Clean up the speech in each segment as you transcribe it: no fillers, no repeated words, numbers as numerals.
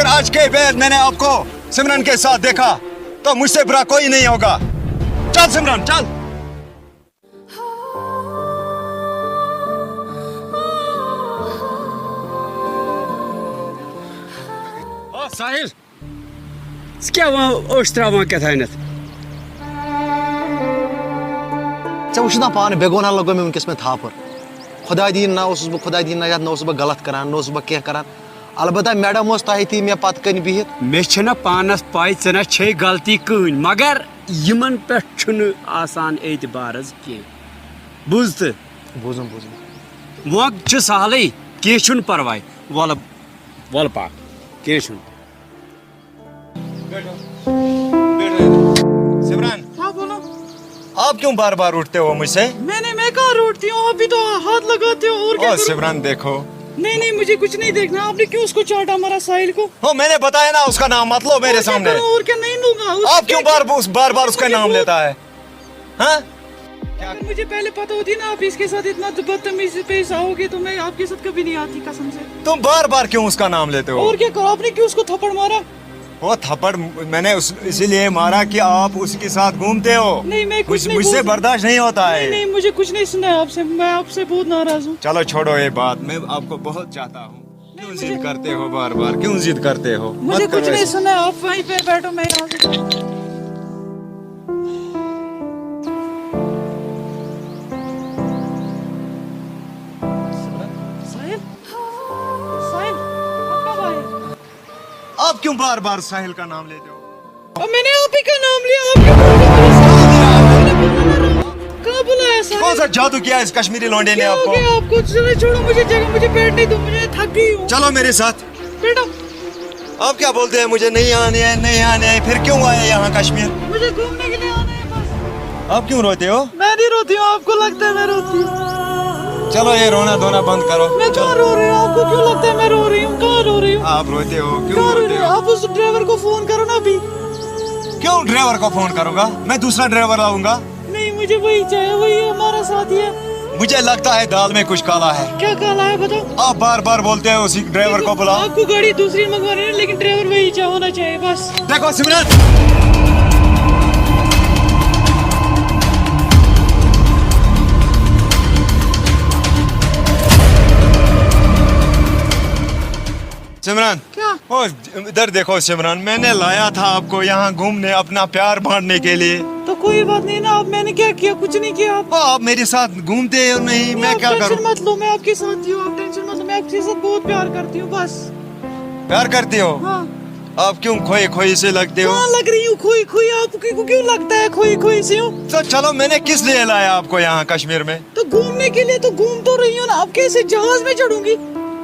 अगर आज के बाद मैंने आपको सिमरन के साथ देखा तो मुझसे बुरा कोई नहीं होगा। चल सिमरन चल। साहिल क्या क्या था चा पान बेगोना लगो मे वनकस में था पर खुदा दीन ना खुदा दीन ना ना गलत करान ना कह करान अलबत्ता मैडम तह थी मे पत कन बिहित मे पानस पाई चे छे गलती कहन मगर यमन पे आसान एतबार कह बुझ तो बुझम बुझम वो सहल कह परवाय वल वल पाक कह सिमरन हाँ बोलो। आप क्यों बार बार उठते हो मुझसे? मैं कहाँ उठती हूँ, अभी तो हाथ लगाते हो और क्या करूं? सिमरन देखो। नहीं मुझे कुछ नहीं देखना। आपने क्यों उसको चाटा मारा साहिल को? हो मैंने बताया ना उसका नाम मत लो मेरे सामने। और क्या नहीं लूंगा। आप क्यों बार उसका नाम लेता है? हाँ? मुझे पहले पता होती ना आप इसके साथ इतना बदतमीजी पेश आओगे तो मैं आपके साथ कभी नहीं आती कसम से। तुम बार बार क्यों उसका नाम लेते हो? और क्या करो? आपने क्यों उसको थप्पड़ मारा? वो थप्पड़ मैंने इसीलिए मारा कि आप उसके साथ घूमते हो। नहीं मैं कुछ नहीं, मुझसे बर्दाश्त नहीं होता है। नहीं मुझे कुछ नहीं सुना है आपसे। मैं आपसे बहुत नाराज हूँ। चलो छोड़ो ये बात, मैं आपको बहुत चाहता हूँ। क्यों जिद करते हो बार बार? क्यों जिद करते हो? मुझे कुछ नहीं सुना है। आप वहीं पे बैठो, मैं यहाँ से आप क्यों बार बार साहिल का नाम लेते हो? और मैंने आप ही का नाम लिया। कहाँ बुलाया साहिल? कौन सा जादू किया इस कश्मीरी लौंडे ने आपको? आपको छोड़ो मुझे जगह, मुझे बैठने दो, मुझे थक गई हूँ। चलो मेरे साथ बैठो। आप क्या बोलते हैं मुझे नहीं आने हैं, फिर क्यों आए यहाँ कश्मीर? मुझे घूमने के लिए आना है बस। आप क्यों रोते हो? मैं नहीं रोती हूँ, आपको लगता है मैं रोती हूँ। चलो ये रोना धोना बंद करो। मैं कहाँ रो रही हूँ? आपको क्यों लगता है मैं रो रही हूँ? कहाँ रो रही हूँ? आप रोते हो क्यों? कहाँ रो रोते रही हो? हो? आप उस ड्राइवर को फोन करो ना अभी। क्यों ड्राइवर को फोन करूंगा? मैं दूसरा ड्राइवर लाऊंगा। नहीं मुझे वही चाहिए, वही हमारा साथी है। मुझे लगता है दाल में कुछ काला है। क्या काला है बताओ? आप बार बार बोलते हो उसी ड्राइवर को बुलाओ। आपको गाड़ी दूसरी मंगवानी है लेकिन ड्राइवर वही होना चाहिए बस। देखो सिमरन, सिमरन क्या? ओ इधर देखो सिमरन, मैंने लाया था आपको यहाँ घूमने, अपना प्यार बांटने के लिए। तो कोई बात नहीं ना। अब मैंने क्या किया? कुछ नहीं किया। आप मेरे साथ घूमते हो नहीं, मैं क्या करूं? टेंशन मत लो, मैं आपके साथ ही हूँ। आप टेंशन मत लो, मैं आपके साथ बहुत प्यार करती हूँ बस। प्यार करती हो? हाँ। आप क्यों खोई खोई से लगते हो? कहाँ लग रही हूँ खोई खोई? आपको क्यों लगता है खोई खोई से हूँ? तो चलो मैंने किस लिए लाया आपको यहाँ कश्मीर में? तो घूमने के लिए तो घूम तो रही हूँ ना। अब कैसे जहाज में चढ़ूंगी?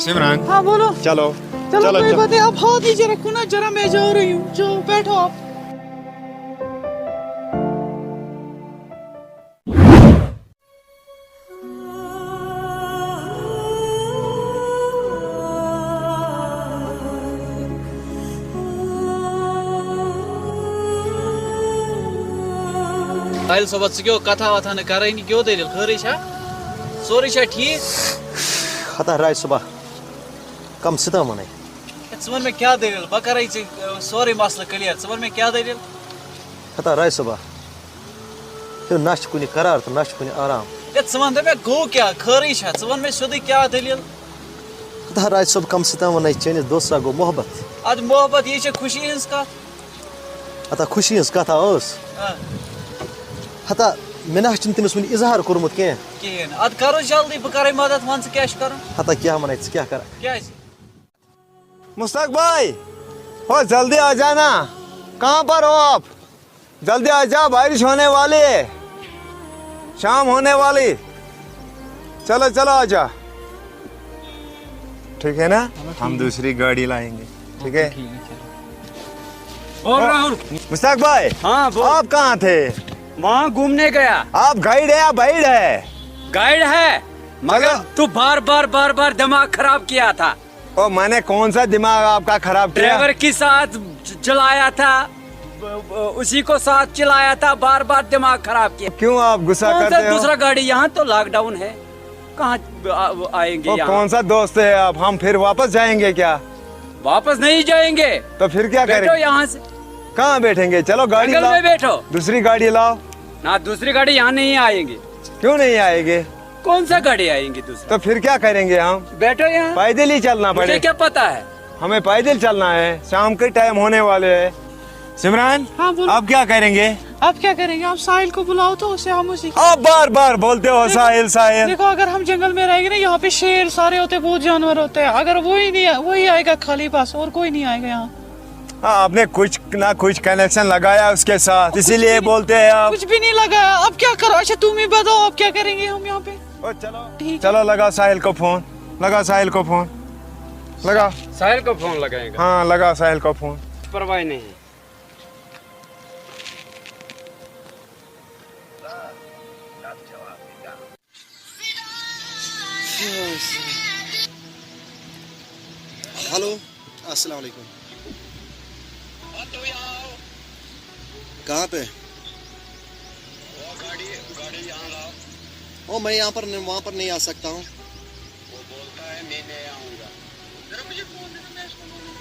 सिमरन हाँ बोलो। चलो चलो कोई बात नहीं, आप हाथ नीचे रखो ना जरा, मैं जा रही हूँ। जाओ बैठो आप। साहिल सोबत क्यों कथा वथा न कर क्यों दलिल खरी सोरी ठीक? खता राय सुबह कम से मन वन में क्या दलिल बह कर सोरे मसल क्लियर। वन में क्या दलिल? खता राय सुबह ना कुछ करार तो ना कुछ आराम। वन दे गो क्या खरी वन में सोदी क्या दलिल? खता राय सुबह कम से वन चैनिस दोस्त गो मोहब्बत। अद मोहब्बत ये खुशी हज कत। हता खुशी हज कथा हता मे ना तमिस वन इजहार कोर्मुत कहें अद करो जल्दी बह कर मदद। वन क्या कर? हता क्या मन क्या कर? मुश्ताक भाई हो जल्दी आ जाना। कहाँ पर हो आप? जल्दी आ जा, बारिश होने वाली है, शाम होने वाली। चलो चलो आ जा। ठीक है ना? हम दूसरी गाड़ी लाएंगे। ठीक है? और राहुल मुश्ताक भाई हाँ आप कहाँ थे? वहाँ घूमने गया। आप गाइड है या बाइड है? गाइड है मगर तू बार बार दिमाग खराब किया था। ओ मैंने कौन सा दिमाग आपका खराब किया? ड्राइवर के साथ चलाया था, उसी को साथ चलाया था, बार दिमाग खराब किया। क्यों आप गुस्सा करते हो? दूसरा गाड़ी यहाँ तो लॉकडाउन है, कहाँ आएंगे यहाँ? कौन सा दोस्त है आप? हम फिर वापस जाएंगे क्या? वापस नहीं जाएंगे। तो फिर क्या बैठो करें? यहाँ से, कहाँ बैठेंगे? चलो गाड़ी जंगल में लाओ, बैठो। दूसरी गाड़ी लाओ। ना दूसरी गाड़ी यहाँ नहीं आएंगे। क्यों नहीं आएंगे? कौन सा गाड़ी आएंगे दूसरी? तो फिर क्या करेंगे हम? बैठो यहाँ। पैदल ही चलना मुझे पड़े। क्या पता है? हमें पैदल चलना है, शाम के टाइम होने वाले है। सिमरान, हाँ, बोलो। अब क्या करेंगे? आप क्या करेंगे? आप साहिल को बुलाओ तो उसे हम उसी आप बार बार बोलते हो साहिल साहिल। देखो, अगर हम जंगल में रहेंगे ना, यहाँ पे शेर सारे होते हैं, बहुत जानवर होते हैं। अगर वही आएगा खाली पास, और कोई नहीं आएगा यहाँ। हाँ, आपने कुछ ना कुछ कनेक्शन लगाया उसके साथ, इसीलिए बोलते हैं आप। कुछ भी नहीं लगाया। अब क्या करो? अच्छा तुम ही बताओ, अब क्या करेंगे हम यहाँ पे? ओ, चलो ठीक है। चलो, लगा साहिल को फोन, लगा साहिल को फोन, लगा। साहिल को फोन लगाएगा। हाँ, लगा साहिल को फोन। परवाह नहीं है। हेलो, अस्सलाम वालेकुम। कहाँ पे? ओ, मैं यहाँ पर वहाँ पर नहीं आ सकता हूँ। वो बोलता है मैं नहीं आऊँगा। जरा मुझे फोन देना, मैं इसको बोलूँ।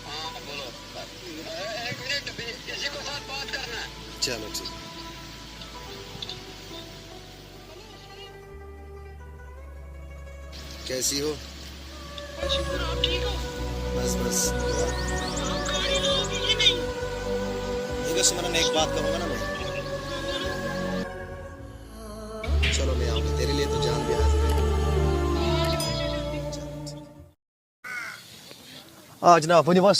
हाँ बोलो। एक मिनट, किसी को साथ बात करना है। चलो ठीक। कैसी हो? आप ठीक हो? बस बस। ठीक है सुमन, एक बात करूँगा ना मैं। चलो मैं आऊँगा, तेरे लिए तो जान भी हाजिर है। जनाब वन बस।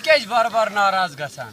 क्या बार बार नाराज गसान?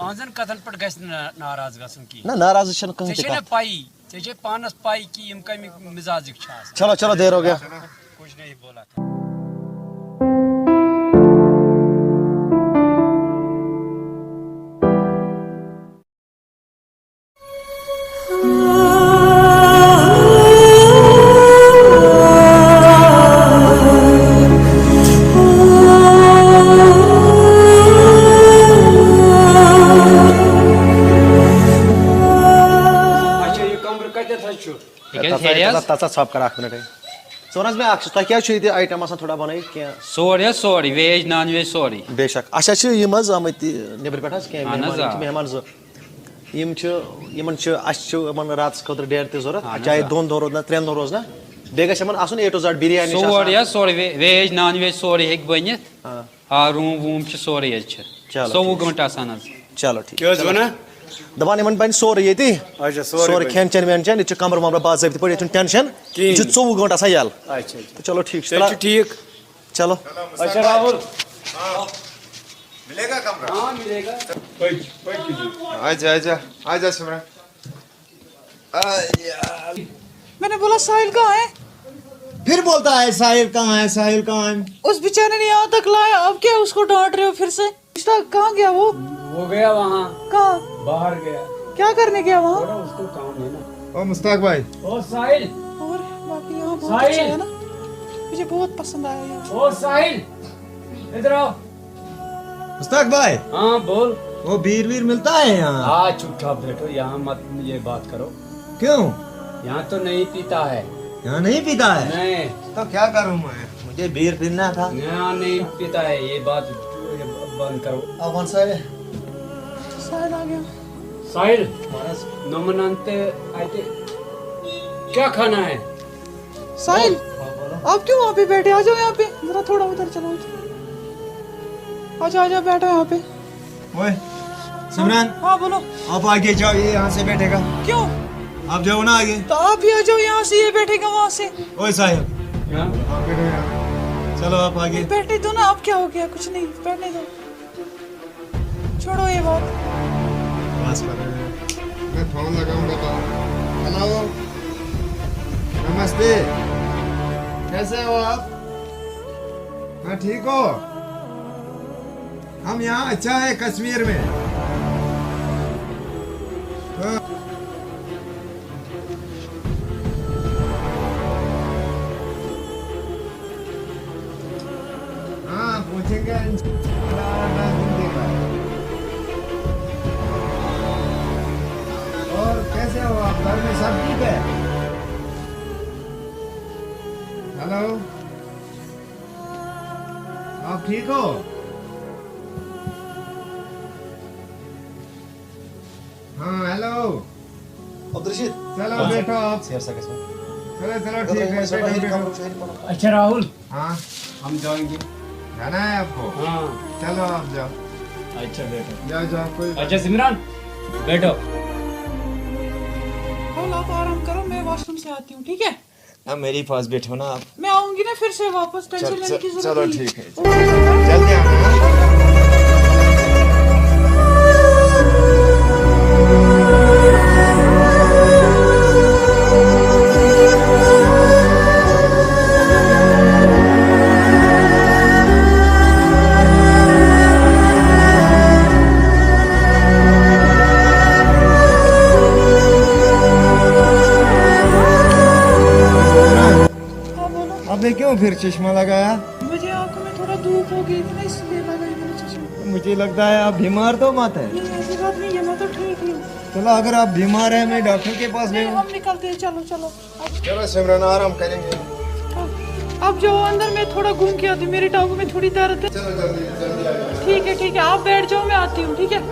अहन कथन पे गस नाराज गसन की ना नाराज छन कहीं चे तक पाई चे पानस पाई की इम कमी मिजाजिक छास। चलो चलो देर हो गया। कुछ नहीं बोला था। अच्छा ये कमर कते था छु? तथा सब कर 1 मिनट सोन में अक्ष तुम क्या आइटम थोड़ा बन क्या sorry sorry veg non veg sorry बेशक अच्छा यम आमत नबर पे मेहमान रात खुद डेर तरूरत चाहे 2 दिन रोज ना 3 दिन रोज ना बे गन A to Z biryani sorry sorry veg non veg sorry हेक बनित। हाँ रूम वूम सोरी 24 घंटा आसान। चलो ठीक दपान इन बन सोरे ये सोरे खेन चेन वेन चेन ये कमर वमर बाज़ाब्त पे टेंशन ये 24 घंटा यल। तो चलो ठीक ठीक चलो। अच्छा राहुल मिलेगा कमरा? हाँ मिलेगा। आजा आजा आजा सिमरन। मैंने बोला साहिल कहाँ है? फिर बोलता है साहिल कहाँ है, साहिल कहाँ है? उस बेचारे ने यहाँ तक लाया, अब क्या उसको डांट रहे हो फिर से? रिश्ता कहाँ गया वो? गया वहाँ, कहाँ? बाहर गया। क्या करने गया वहाँ? उसको काम है ना। ओ मुस्ताक भाई। ओ साहिल। और बाकी यहाँ बहुत साहिल। अच्छा है ना, मुझे बहुत पसंद आया यहाँ। ओ साहिल इधर आओ। मुस्ताक भाई। हाँ बोल। वो बीर वीर मिलता है यहाँ? हाँ चुपचाप बैठो, यहाँ मत ये बात करो। क्यों? यहाँ तो नहीं पीता है। यहाँ नहीं पीता है? नहीं तो क्या करूँ मैं, मुझे बीर पीना था। यहाँ नहीं पीता है, ये बात बंद करो। अवन सारे साहिल आ गया। साहिल नमनंते आते क्या खाना है? साहिल आप क्यों वहाँ पे बैठे? आ जाओ यहाँ पे, जरा थोड़ा उधर चलो। आजा आजा बैठो यहाँ पे। ओए सिमरन, हाँ बोलो। आप आगे जाओ, ये यहाँ से बैठेगा। क्यों? आप जाओ ना आगे। तो आप भी आ जाओ यहाँ से, ये बैठेगा वहाँ से। ओए साहिल, आप बैठो यहाँ। चलो आप आगे। बैठने दो ना, अब क्या हो गया? कुछ नहीं, बैठने दो, छोड़ो ये बात। बस करो, मैं फोन लगाऊंगा तो। हेलो नमस्ते, कैसे हो आप? हाँ ठीक हो? हम यहाँ अच्छा है कश्मीर में। तो हाँ पूछेंगे और कैसे हो आप? घर में सब ठीक है? आप ठीक हो? हाँ हेलो। अब्दुलरशीद चलो बैठो आप। सियासा कैसे? चलो चलो ठीक है बैठो। अच्छा राहुल, हाँ हम जाएंगे। जाना है आपको? हाँ। चलो आप जाओ। अच्छा बैठो। जाओ जाओ कोई। अच्छा सिमरन बैठो। राहुल आप आराम करो, मैं वॉशरूम से आती हूँ, ठीक है? ना मेरे पास बैठो ना आप। मैं आऊंगी ना फिर से वापस, टेंशन लेने की जरूरत चलो नहीं। ठीक है जल्दी आना। आपने क्यों फिर चश्मा लगाया? मुझे आंखों में थोड़ा धूप हो गई थी ना, इसलिए लगाई मैंने चश्मा। मुझे लगता है आप बीमार तो मत है। नहीं ऐसी बात नहीं है, मैं तो ठीक ही हूँ। चलो अगर आप बीमार हैं मैं डॉक्टर के पास ले नहीं हम निकलते हैं, चलो चलो। चलो सिमरन आराम करेंगे। अब जाओ अंदर, मैं थोड़ा घूम के आती हूँ, मेरी टांगों में थोड़ी दर्द है। चलो जल्दी जल्दी आ जाओ। ठीक है आप बैठ जाओ, मैं आती हूँ, ठीक है?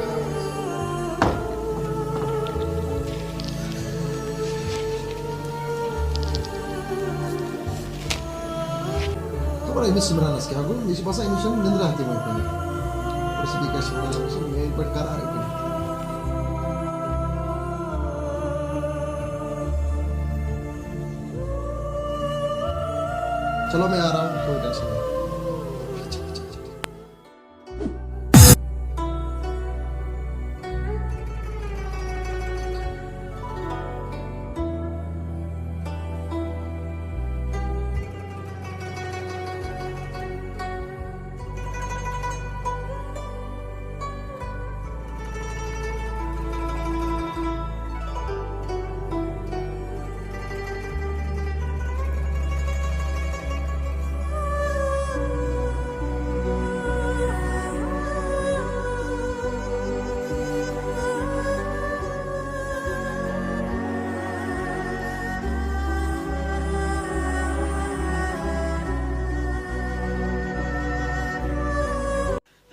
Kalau ini sebenarnya sekali aku di bahasa Indonesia bener hati mereka. Persediaan sebenarnya langsung ini perkara ini. चलो मैं आ रहा हूँ, कोई टेंशन नहीं।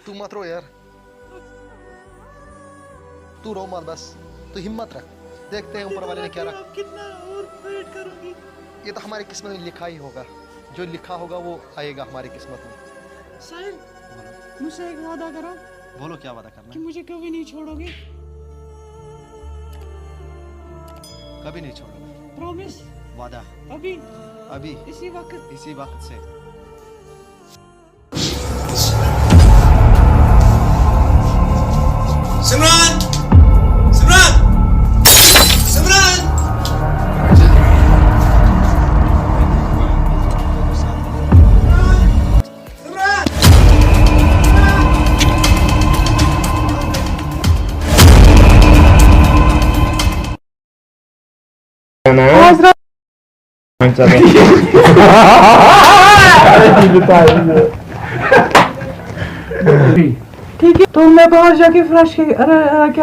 तू मत रो यार, तू रो मत, बस तू हिम्मत रख, देखते हैं ऊपर वाले ने क्या रखा। कितना और वेट करूंगी? ये तो हमारी किस्मत में लिखा ही होगा, जो लिखा होगा वो आएगा हमारी किस्मत में। साहिल मुझसे एक वादा करो बोलो क्या वादा करना कि मुझे कभी नहीं छोड़ोगे। है? कभी नहीं छोड़ूंगा, प्रॉमिस? वादा। अभी अभी इसी वक्त? इसी वक्त से। सिमरन सिमरन सिमरन ठीक है तो मैं बाहर जाके फ्रेश के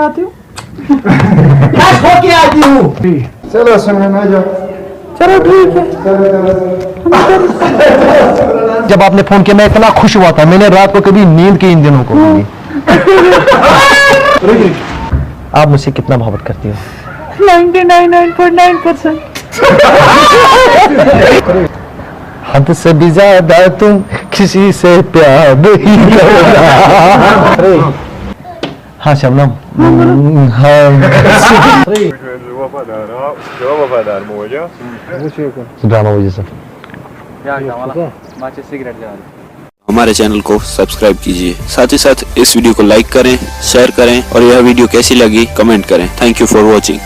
आती हूँ। चलो सिमरन आ जाओ। चलो ठीक है। जब आपने फोन किया मैं इतना खुश हुआ था, मैंने रात को कभी नींद की इन दिनों को नहीं। आप मुझसे कितना मोहब्बत करती हो? 99.9%। हद से भी ज्यादा तुम किसी से प्यार नहीं करना। हाँ शबनम। हाँ ड्रामा वजह से हमारे चैनल को सब्सक्राइब कीजिए, साथ ही साथ इस वीडियो को लाइक करें, शेयर करें और यह वीडियो कैसी लगी कमेंट करें। Thank you for watching.